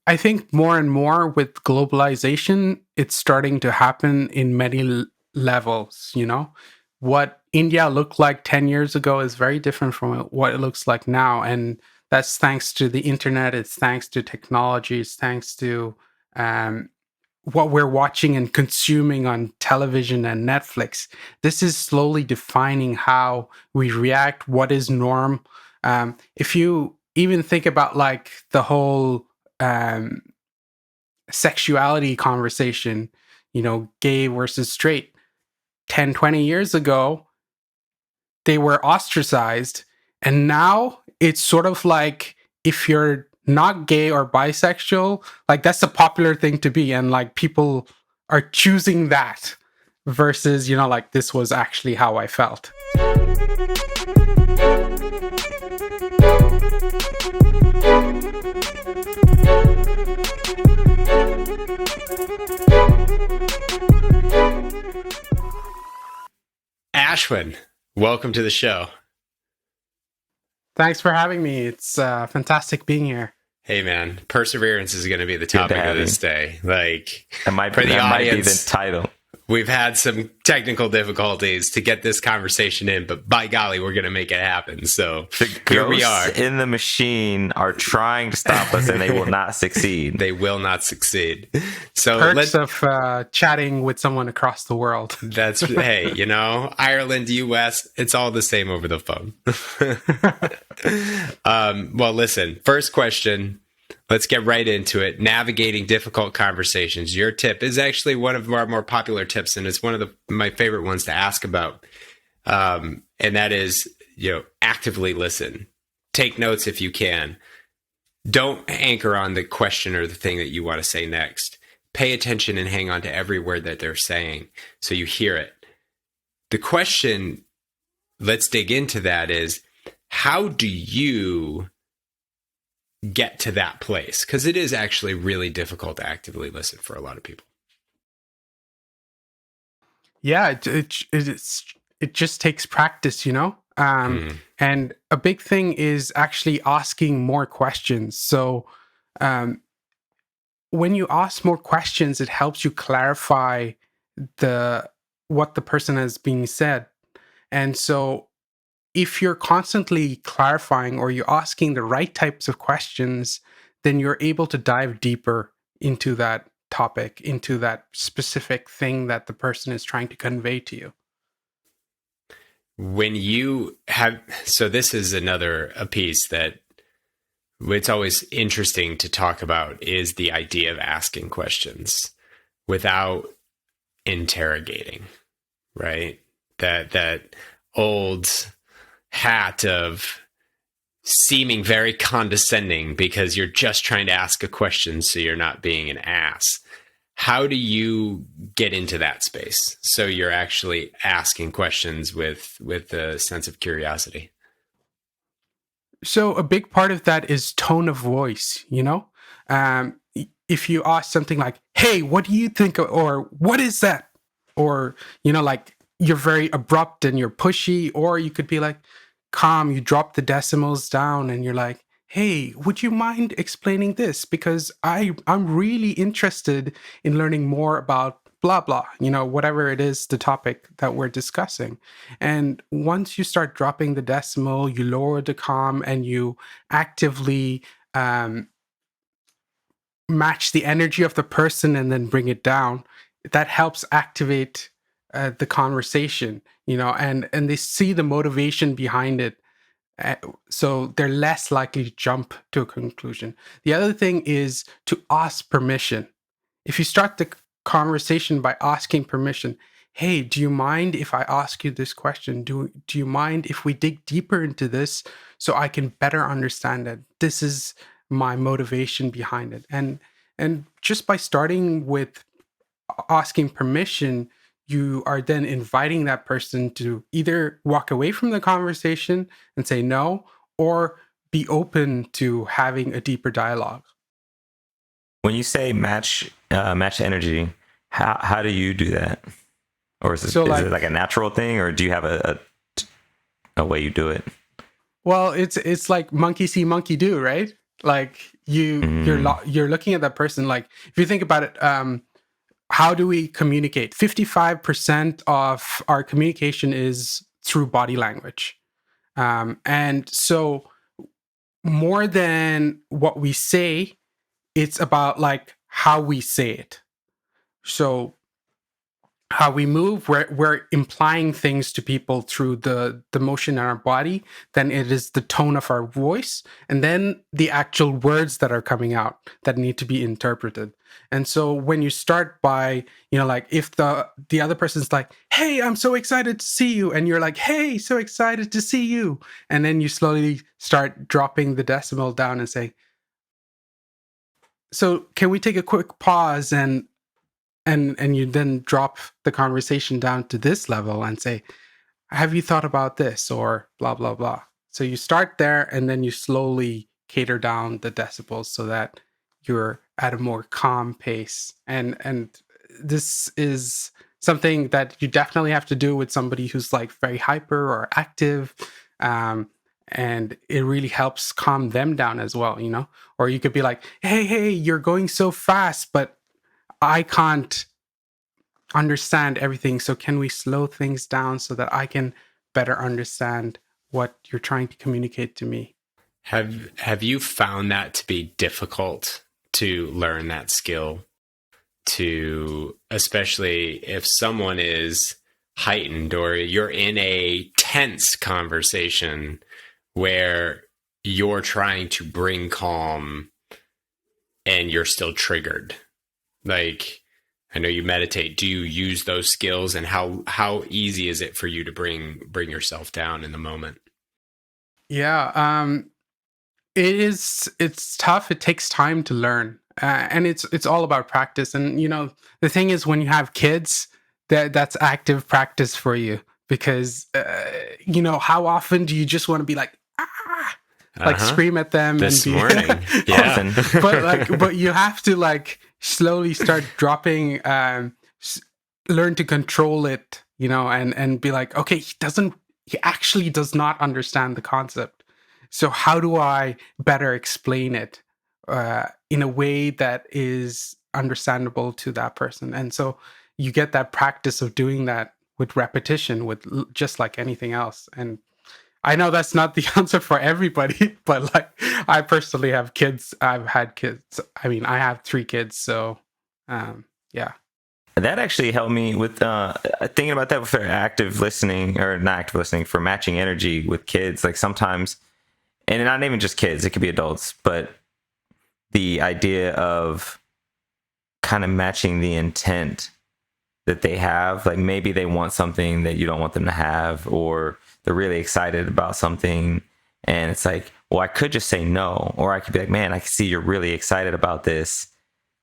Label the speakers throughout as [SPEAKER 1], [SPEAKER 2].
[SPEAKER 1] I think more and more with globalization, it's starting to happen in many levels. What India looked like 10 years ago is very different from what it looks like now. And that's thanks to the internet, it's thanks to technology, it's thanks to um, what we're watching and consuming on television and Netflix. This is slowly defining how we react, what is norm. If you even think about like the whole um, sexuality conversation, gay versus straight, 10, 20 years ago, they were ostracized. And now it's sort of like if you're not gay or bisexual, like that's a popular thing to be. And like people are choosing that versus, like this was actually how I felt.
[SPEAKER 2] Ashwin, welcome to the show.
[SPEAKER 1] Thanks for having me. It's fantastic being here.
[SPEAKER 2] Hey, man, perseverance is going to be the topic of this day. Like,
[SPEAKER 3] it might
[SPEAKER 2] for the audience,
[SPEAKER 3] might be the title.
[SPEAKER 2] We've had some technical difficulties to get this conversation in, but by golly, we're going to make it happen. So here we are.
[SPEAKER 3] In the machine are trying to stop us, and they will not succeed.
[SPEAKER 2] They will not succeed. So
[SPEAKER 1] perks of chatting with someone across the world.
[SPEAKER 2] That's hey, Ireland, US, it's all the same over the phone. Well, listen. First question. Let's get right into it. Navigating difficult conversations. Your tip is actually one of our more popular tips, and it's one of my favorite ones to ask about. And that is, actively listen. Take notes if you can. Don't anchor on the question or the thing that you want to say next. Pay attention and hang on to every word that they're saying so you hear it. The question, let's dig into that, is how do you get to that place? Because it is actually really difficult to actively listen for a lot of people.
[SPEAKER 1] Yeah, it just takes practice, And a big thing is actually asking more questions. So when you ask more questions, it helps you clarify what the person has been said. And so if you're constantly clarifying or you're asking the right types of questions, then you're able to dive deeper into that topic, into that specific thing that the person is trying to convey to you.
[SPEAKER 2] When you have, so this is a piece that it's always interesting to talk about, is the idea of asking questions without interrogating, right? That old hat of seeming very condescending because you're just trying to ask a question so you're not being an ass. How do you get into that space so you're actually asking questions with a sense of curiosity?
[SPEAKER 1] So a big part of that is tone of voice, if you ask something like, hey, what do you think? Or what is that? Or, like you're very abrupt and you're pushy, or you could be like calm, you drop the decimals down and you're like, hey, would you mind explaining this? Because I'm really interested in learning more about blah, blah, whatever it is, the topic that we're discussing. And once you start dropping the decimal, you lower the calm and you actively match the energy of the person and then bring it down. That helps activate the conversation, and they see the motivation behind it. So they're less likely to jump to a conclusion. The other thing is to ask permission. If you start the conversation by asking permission, hey, do you mind if I ask you this question? Do you mind if we dig deeper into this so I can better understand it? This is my motivation behind it. And just by starting with asking permission, you are then inviting that person to either walk away from the conversation and say no, or be open to having a deeper dialogue.
[SPEAKER 3] When you say match energy, how do you do that? Or is it like a natural thing, or do you have a way you do it?
[SPEAKER 1] Well, it's like monkey see, monkey do, right? Like you're looking at that person. Like, if you think about it, how do we communicate? 55% of our communication is through body language. And so more than what we say, it's about like how we say it. So how we move, we're implying things to people through the motion in our body. Then it is the tone of our voice, and then the actual words that are coming out that need to be interpreted. And so when you start by, like, if the other person's like, hey, I'm so excited to see you, and you're like, hey, so excited to see you, and then you slowly start dropping the decimal down and say, so can we take a quick pause, and you then drop the conversation down to this level and say, have you thought about this, or blah blah blah. So you start there, and then you slowly cater down the decibels so that you're at a more calm pace. And this is something that you definitely have to do with somebody who's like very hyper or active, and it really helps calm them down as well. Or you could be like, hey, you're going so fast, but I can't understand everything. So can we slow things down so that I can better understand what you're trying to communicate to me?
[SPEAKER 2] Have you found that to be difficult to learn that skill, to, especially if someone is heightened or you're in a tense conversation where you're trying to bring calm and you're still triggered? Like, I know you meditate. Do you use those skills, and how easy is it for you to bring yourself down in the moment?
[SPEAKER 1] Yeah, it's tough. It takes time to learn, and it's all about practice. And the thing is, when you have kids, that's active practice for you, because how often do you just want to be like, like scream at them
[SPEAKER 2] this
[SPEAKER 1] and be
[SPEAKER 2] morning? Yeah.
[SPEAKER 1] but you have to like slowly start dropping, learn to control it, and be like, okay, he actually does not understand the concept. So how do I better explain it in a way that is understandable to that person? And so you get that practice of doing that with repetition, with just like anything else. And I know that's not the answer for everybody, but like, I personally have kids. I've had kids. I mean, I have 3 kids. So, yeah.
[SPEAKER 3] That actually helped me with thinking about that for active listening, or not active listening, for matching energy with kids. Like sometimes, and not even just kids, it could be adults, but the idea of kind of matching the intent that they have. Like maybe they want something that you don't want them to have, or they're really excited about something, and it's like, well, I could just say no, or I could be like, man, I can see you're really excited about this.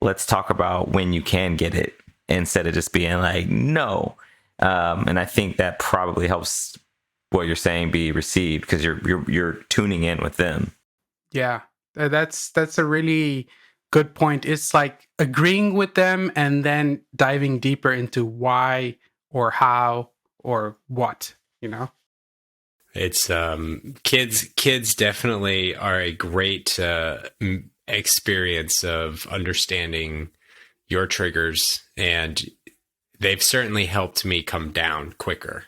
[SPEAKER 3] Let's talk about when you can get it, instead of just being like, no. And I think that probably helps what you're saying be received, because you're tuning in with them.
[SPEAKER 1] Yeah, that's a really good point. It's like agreeing with them and then diving deeper into why or how or what,
[SPEAKER 2] It's kids definitely are a great experience of understanding your triggers, and they've certainly helped me come down quicker.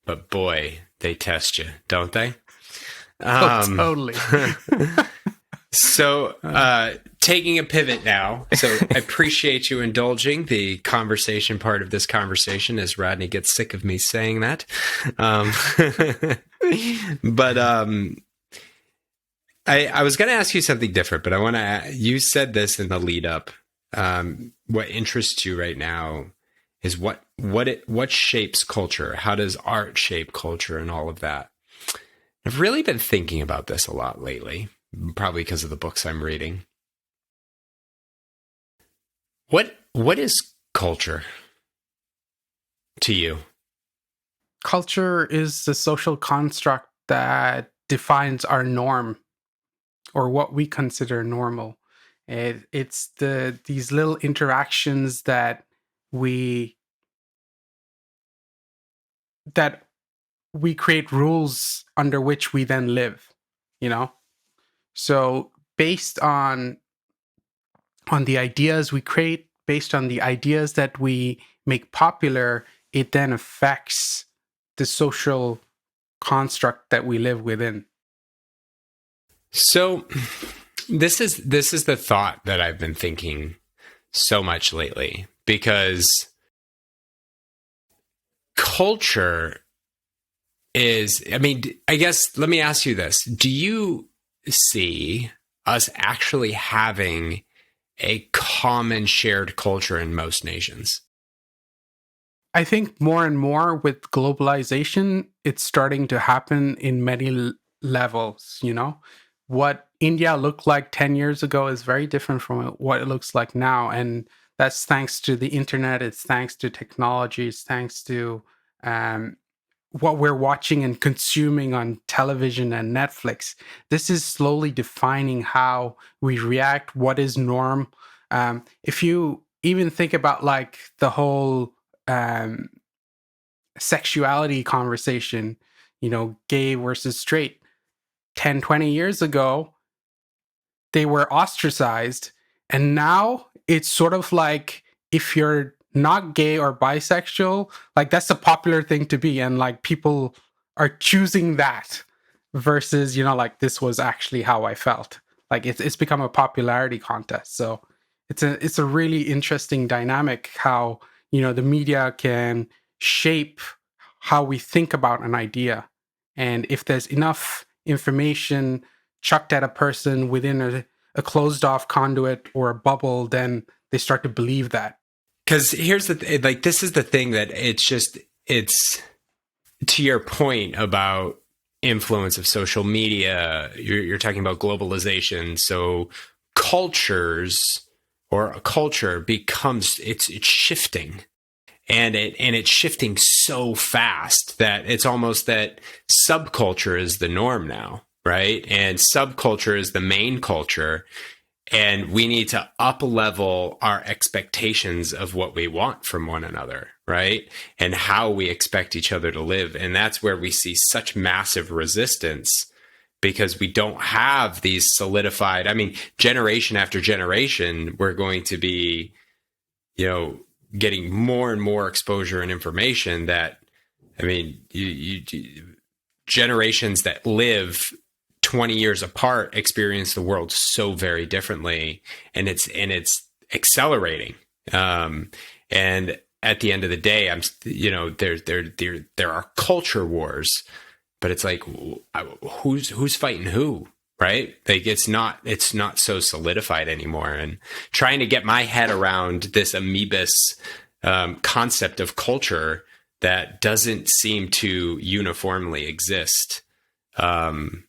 [SPEAKER 2] But boy, they test you, don't they?
[SPEAKER 1] Totally.
[SPEAKER 2] So, taking a pivot now. So I appreciate you indulging the conversation part of this conversation, as Rodney gets sick of me saying that. But I was going to ask you something different, but I want to, you said this in the lead up. What interests you right now is what shapes culture? How does art shape culture, and all of that? I've really been thinking about this a lot lately, probably because of the books I'm reading. What is culture to you?
[SPEAKER 1] Culture is the social construct that defines our norm, or what we consider normal. It's these little interactions that we create rules under which we then live, So based on the ideas we create, based on the ideas that we make popular, it then affects the social construct that we live within.
[SPEAKER 2] So this is the thought that I've been thinking so much lately, because culture is, I mean, I guess, let me ask you this. Do you see us actually having a common shared culture in most nations?
[SPEAKER 1] I think more and more with globalization, it's starting to happen in many levels, you know? What India looked like 10 years ago is very different from what it looks like now. And that's thanks to the internet, it's thanks to technology, it's thanks to what we're watching and consuming on television and Netflix. This is slowly defining how we react, what is norm. If you even think about like the whole sexuality conversation, you know, gay versus straight, 10, 20 years ago, they were ostracized. And now it's sort of like if you're not gay or bisexual, like that's a popular thing to be. And like people are choosing that versus, you know, like this was actually how I felt. Like it's become a popularity contest. So it's a really interesting dynamic how, you know, the media can shape how we think about an idea. And if there's enough information chucked at a person within a closed off conduit or a bubble, then they start to believe that.
[SPEAKER 2] Because here's like, this is the thing that it's to your point about influence of social media. You're talking about globalization. So cultures, or a culture becomes, it's shifting. And it's shifting so fast that it's almost that subculture is the norm now, right? And subculture is the main culture. And we need to up level our expectations of what we want from one another, right? And how we expect each other to live. And that's where we see such massive resistance, because we don't have these solidified, I mean, generation after generation, we're going to be, you know, getting more and more exposure and information that, I mean, generations that live 20 years apart experience the world so very differently, and it's accelerating. And at the end of the day, there are culture wars, but it's like, who's fighting who? Right? Like it's not so solidified anymore. And trying to get my head around this amoebus concept of culture that doesn't seem to uniformly exist in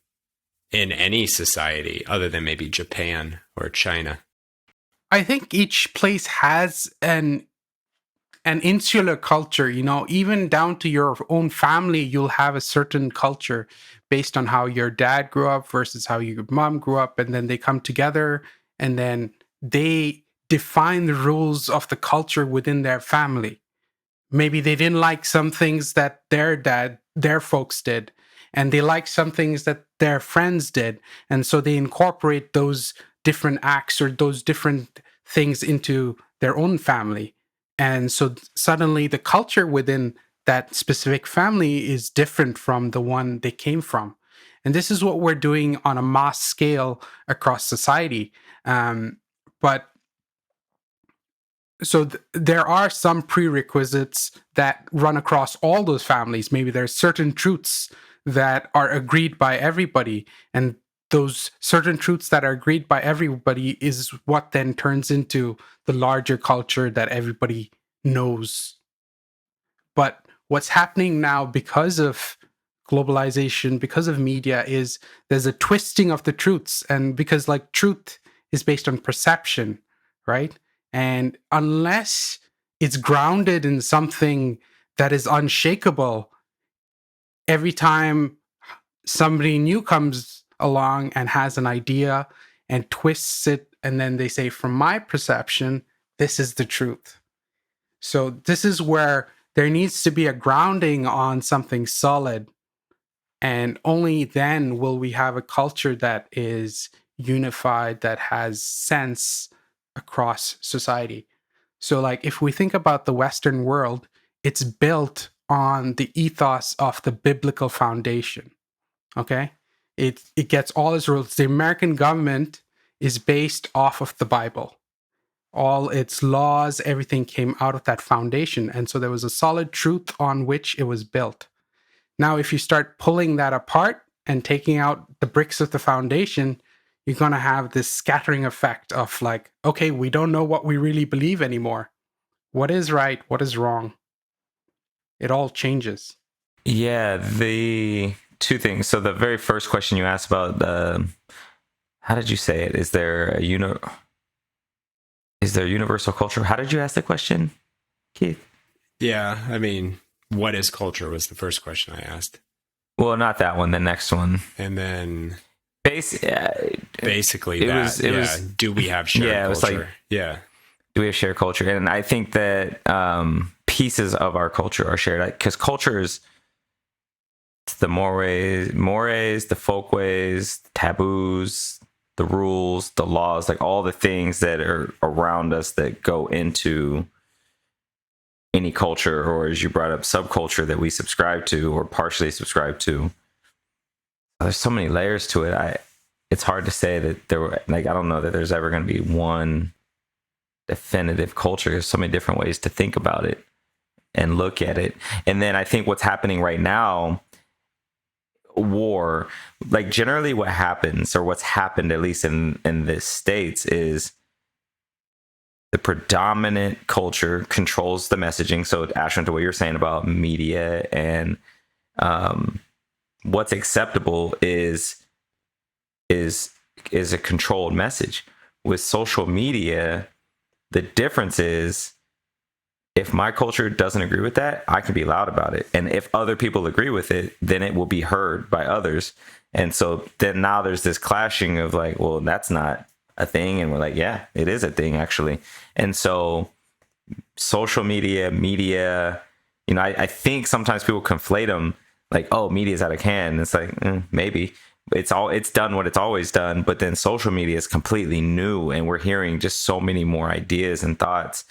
[SPEAKER 2] any society other than maybe Japan or China.
[SPEAKER 1] I think each place has an insular culture, you know, even down to your own family, you'll have a certain culture based on how your dad grew up versus how your mom grew up. And then they come together and then they define the rules of the culture within their family. Maybe they didn't like some things that their folks did, and they like some things that their friends did. And so they incorporate those different acts or those different things into their own family. And so suddenly the culture within that specific family is different from the one they came from. And this is what we're doing on a mass scale across society. But so there are some prerequisites that run across all those families. Maybe there's certain truths that are agreed by everybody. And those certain truths that are agreed by everybody is what then turns into the larger culture that everybody knows. But what's happening now because of globalization, because of media, is there's a twisting of the truths. And because like truth is based on perception, right? And unless it's grounded in something that is unshakable, every time somebody new comes along and has an idea and twists it, and then they say, from my perception, this is the truth. So this is where there needs to be a grounding on something solid. And only then will we have a culture that is unified, that has sense across society. So like if we think about the Western world, it's built on the ethos of the biblical foundation. Okay? It gets all its rules. The American government is based off of the Bible. All its laws, everything came out of that foundation. And so there was a solid truth on which it was built. Now, if you start pulling that apart and taking out the bricks of the foundation, you're going to have this scattering effect of like, okay, we don't know what we really believe anymore. What is right? What is wrong? It all changes.
[SPEAKER 3] Yeah, the two things. So the very first question you asked about, how did you say it? Is there universal culture? How did you ask the question, Keith?
[SPEAKER 2] Yeah, I mean, what is culture was the first question I asked.
[SPEAKER 3] Well, not that one. The next one.
[SPEAKER 2] And then
[SPEAKER 3] basically,
[SPEAKER 2] it was, do we have shared culture? It was like,
[SPEAKER 3] do we have shared culture? And I think that pieces of our culture are shared, because culture is the mores, the folkways, the taboos, the rules, the laws, like all the things that are around us that go into any culture, or as you brought up, subculture that we subscribe to or partially subscribe to. There's so many layers to it. It's hard to say that I don't know that there's ever going to be one definitive culture. There's so many different ways to think about it and look at it. And then I think what's happening right now, war, like generally what happens, or what's happened at least in the States, is the predominant culture controls the messaging. So Ashwin, to what you're saying about media and what's acceptable is a controlled message. With social media, the difference is, if my culture doesn't agree with that, I can be loud about it. And if other people agree with it, then it will be heard by others. And so then now there's this clashing of like, well, that's not a thing. And we're like, yeah, it is a thing actually. And so social media, I think sometimes people conflate them like, oh, media's out of hand. It's like, maybe. It's done what it's always done. But then social media is completely new, and we're hearing just so many more ideas and thoughts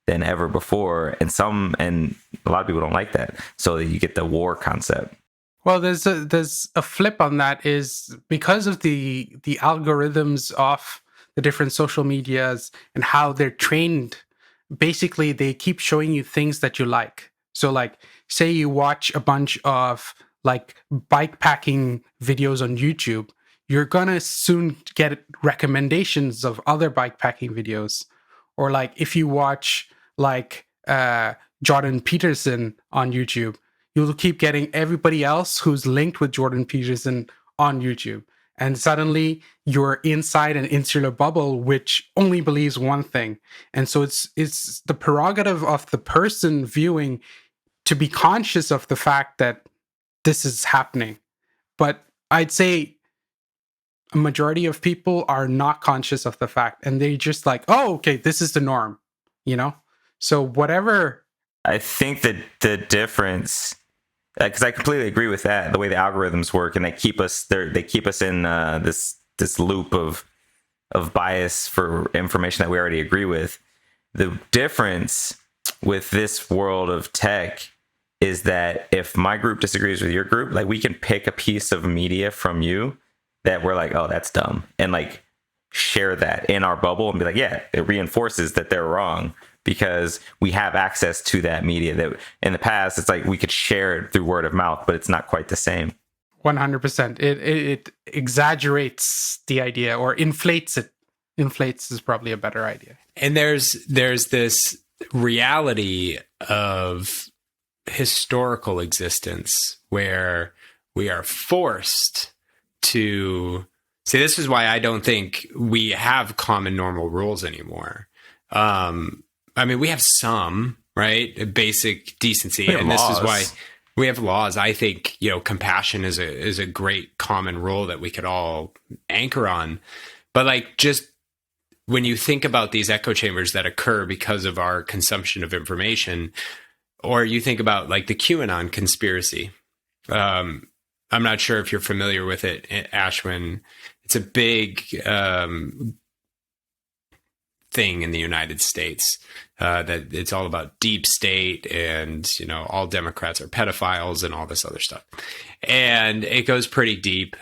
[SPEAKER 3] than ever before, and a lot of people don't like that, so you get the war concept.
[SPEAKER 1] Well, there's a flip on that, is because of the algorithms of the different social medias and how they're trained. Basically, they keep showing you things that you like. So like, say you watch a bunch of like bike packing videos on YouTube, you're gonna soon get recommendations of other bike packing videos. Or like if you watch like Jordan Peterson on YouTube, you'll keep getting everybody else who's linked with Jordan Peterson on YouTube. And suddenly you're inside an insular bubble which only believes one thing. And so it's the prerogative of the person viewing to be conscious of the fact that this is happening. But I'd say a majority of people are not conscious of the fact, and they just like, oh, okay, this is the norm, So whatever.
[SPEAKER 3] I think that the difference, because I completely agree with that, the way the algorithms work, and they keep us in this loop of bias for information that we already agree with. The difference with this world of tech is that if my group disagrees with your group, like we can pick a piece of media from you that we're like, oh, that's dumb, and like share that in our bubble and be like, yeah, it reinforces that they're wrong, because we have access to that media that in the past, it's like we could share it through word of mouth, but it's not quite the same.
[SPEAKER 1] 100%. It exaggerates the idea, or inflates it. Inflates is probably a better idea.
[SPEAKER 2] And there's this reality of historical existence where we are forced to see. This is why I don't think we have common normal rules anymore. I mean, we have some, right? Basic decency. And laws. This is why we have laws. I think, compassion is a great common rule that we could all anchor on. But like, just when you think about these echo chambers that occur because of our consumption of information, or you think about like the QAnon conspiracy, I'm not sure if you're familiar with it, Ashwin. It's a big thing in the United States, that it's all about deep state, and all Democrats are pedophiles and all this other stuff, and it goes pretty deep.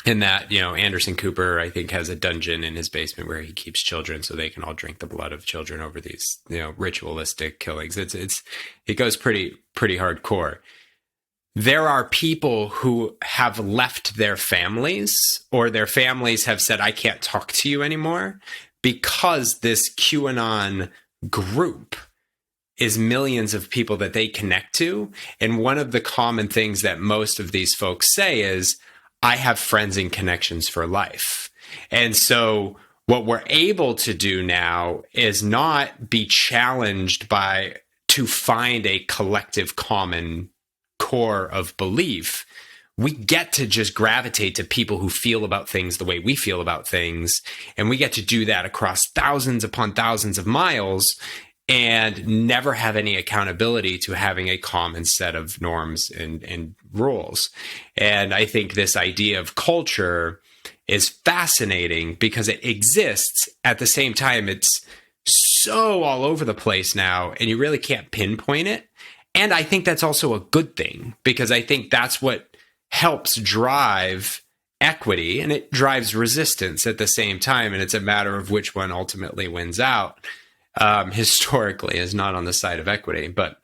[SPEAKER 2] In that, Anderson Cooper, I think, has a dungeon in his basement where he keeps children so they can all drink the blood of children over these ritualistic killings. It goes pretty hardcore. There are people who have left their families, or their families have said, I can't talk to you anymore, because this QAnon group is millions of people that they connect to. And one of the common things that most of these folks say is, I have friends and connections for life. And so what we're able to do now is not be challenged to find a collective common core of belief. We get to just gravitate to people who feel about things the way we feel about things. And we get to do that across thousands upon thousands of miles, and never have any accountability to having a common set of norms and rules. And I think this idea of culture is fascinating because it exists. At the same time, it's so all over the place now, and you really can't pinpoint it. And I think that's also a good thing, because I think that's what helps drive equity, and it drives resistance at the same time. And it's a matter of which one ultimately wins out. Historically is not on the side of equity. But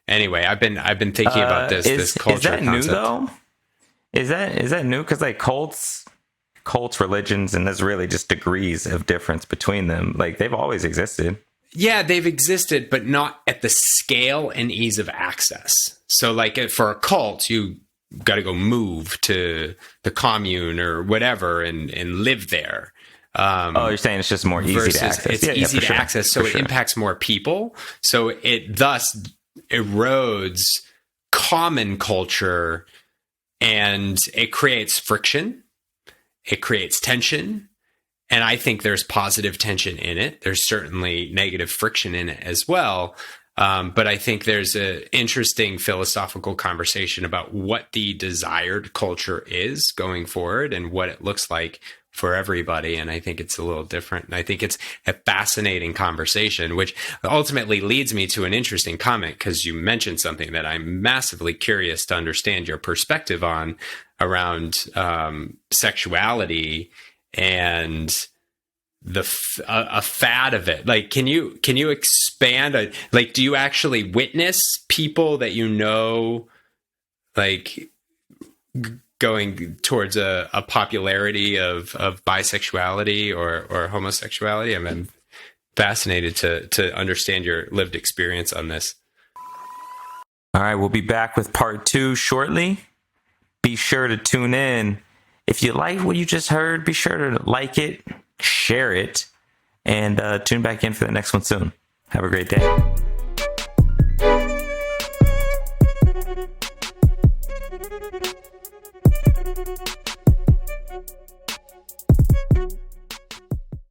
[SPEAKER 2] anyway, I've been thinking about this culture.
[SPEAKER 3] Is that
[SPEAKER 2] concept.
[SPEAKER 3] new though? Is that new? Because like cults, religions, and there's really just degrees of difference between them. Like they've always existed.
[SPEAKER 2] Yeah, they've existed, but not at the scale and ease of access. So like for a cult, you got to go move to the commune or whatever and live there.
[SPEAKER 3] You're saying it's just more easy to access.
[SPEAKER 2] It's easy to access, so it impacts more people. So it thus erodes common culture, and it creates friction. It creates tension. And I think there's positive tension in it. There's certainly negative friction in it as well. But I think there's an interesting philosophical conversation about what the desired culture is going forward and what it looks like for everybody. And I think it's a little different. And I think it's a fascinating conversation, which ultimately leads me to an interesting comment, because you mentioned something that I'm massively curious to understand your perspective on around sexuality and a fad of it. Like, can you expand? Like, do you actually witness people that like going towards a popularity of bisexuality or homosexuality? I'm fascinated to understand your lived experience on this.
[SPEAKER 3] All right, we'll be back with part 2 shortly. Be sure to tune in. If you like what you just heard, be sure to like it, share it, and tune back in for the next one soon. Have a great day.